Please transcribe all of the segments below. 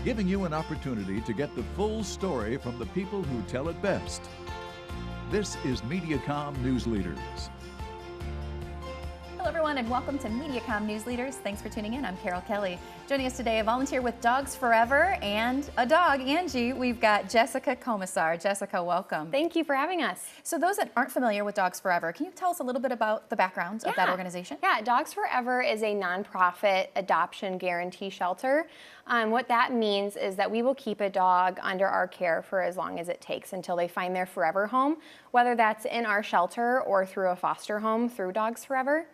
giving you an opportunity to get the full story from the people who tell it best. This is Mediacom News Leaders. Hello everyone and welcome to Mediacom News Leaders. Thanks for tuning in. I'm Carol Kelly. Joining us today, a volunteer with Dogs Forever and a dog, Angie. We've got Jessica Komisar. Jessica, welcome. Thank you for having us. So those that aren't familiar with Dogs Forever, can you tell us a little bit about the background of that organization? Yeah, Dogs Forever is a nonprofit adoption guarantee shelter. What that means is that we will keep a dog under our care for as long as it takes until they find their forever home, whether that's in our shelter or through a foster home through Dogs Forever.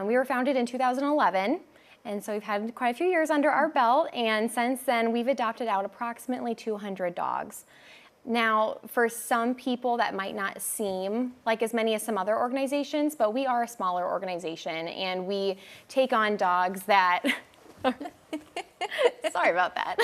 We were founded in 2011, and so we've had quite a few years under our belt, and since then we've adopted out approximately 200 dogs. Now, for some people that might not seem like as many as some other organizations, but we are a smaller organization, and we take on dogs that sorry about that,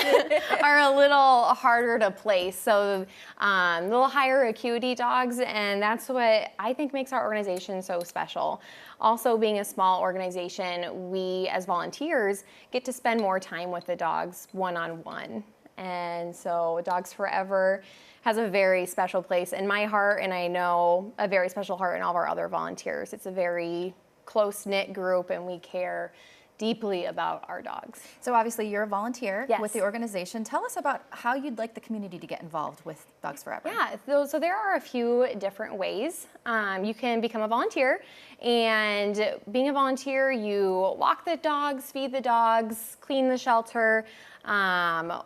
are a little harder to place. So a little higher acuity dogs, and that's what I think makes our organization so special. Also, being a small organization, we as volunteers get to spend more time with the dogs one-on-one. And so Dogs Forever has a very special place in my heart, and I know a very special heart in all of our other volunteers. It's a very close-knit group, and we care deeply about our dogs. So obviously you're a volunteer Yes. with the organization. Tell us about how you'd like the community to get involved with Dogs Forever. Yeah, so there are a few different ways. You can become a volunteer, and being a volunteer, you walk the dogs, feed the dogs, clean the shelter,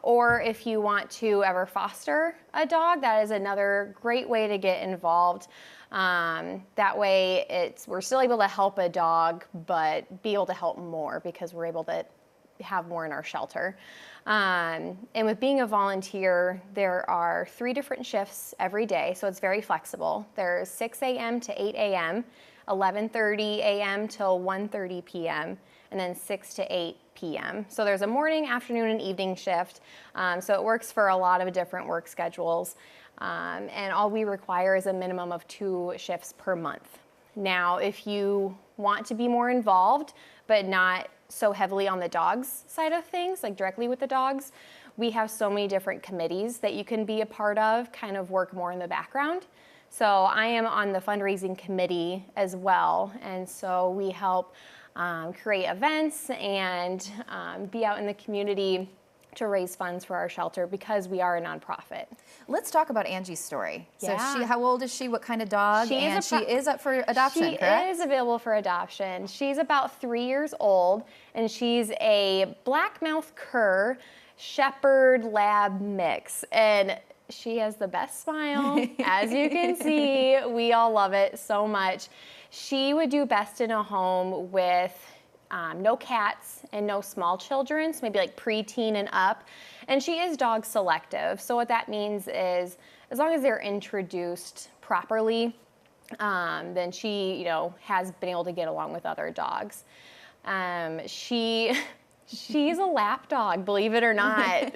or if you want to ever foster a dog, that is another great way to get involved. That way we're still able to help a dog, but be able to help more because we're able to have more in our shelter. And with being a volunteer, there are 3 different shifts every day, so it's very flexible. There's 6 a.m. to 8 a.m., 11:30 a.m. till 1:30 p.m., and then 6 to 8 p.m. So there's a morning, afternoon, and evening shift. So it works for a lot of different work schedules. And all we require is a minimum of 2 shifts per month. Now, if you want to be more involved, but not so heavily on the dogs side of things, like directly with the dogs, we have so many different committees that you can be a part of, kind of work more in the background. So I am on the fundraising committee as well, and so we help create events and be out in the community to raise funds for our shelter because we are a nonprofit. Let's talk about Angie's story. Yeah. So how old is she? What kind of dog? She is up for adoption, correct? She is available for adoption. She's about 3 years old, and she's a black-mouthed cur shepherd lab mix. And she has the best smile, as you can see. We all love it so much. She would do best in a home with no cats and no small children, so maybe like preteen and up. And she is dog selective. So what that means is as long as they're introduced properly, then she, has been able to get along with other dogs. She's a lap dog, believe it or not.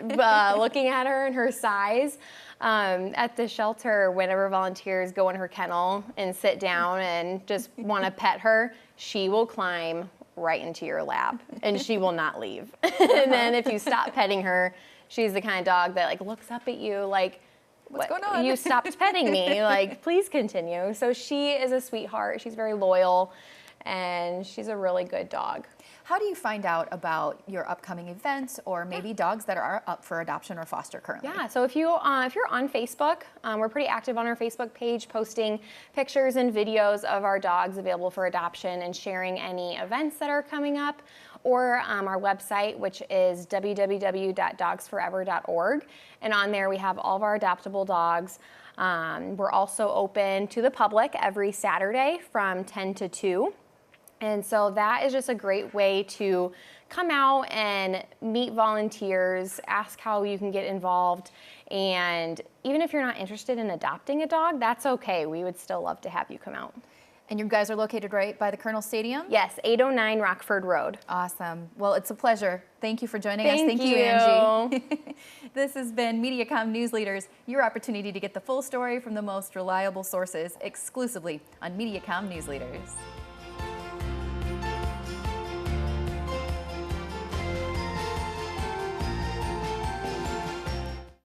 Looking at her and her size, at the shelter, whenever volunteers go in her kennel and sit down and just want to pet her, she will climb right into your lap and she will not leave. And then if you stop petting her, she's the kind of dog that looks up at you like, what's going on? You stopped petting me, please continue. So she is a sweetheart. She's very loyal and she's a really good dog. How do you find out about your upcoming events or maybe dogs that are up for adoption or foster currently? Yeah, so if you're on Facebook, we're pretty active on our Facebook page, posting pictures and videos of our dogs available for adoption and sharing any events that are coming up, or our website, which is www.dogsforever.org. And on there we have all of our adoptable dogs. We're also open to the public every Saturday from 10 to 2. And so that is just a great way to come out and meet volunteers, ask how you can get involved, and even if you're not interested in adopting a dog, that's okay. We would still love to have you come out. And you guys are located right by the Colonel Stadium? Yes, 809 Rockford Road. Awesome. Well, it's a pleasure. Thank you for joining us. Thank you, Angie. This has been Mediacom News Leaders, your opportunity to get the full story from the most reliable sources exclusively on Mediacom News Leaders.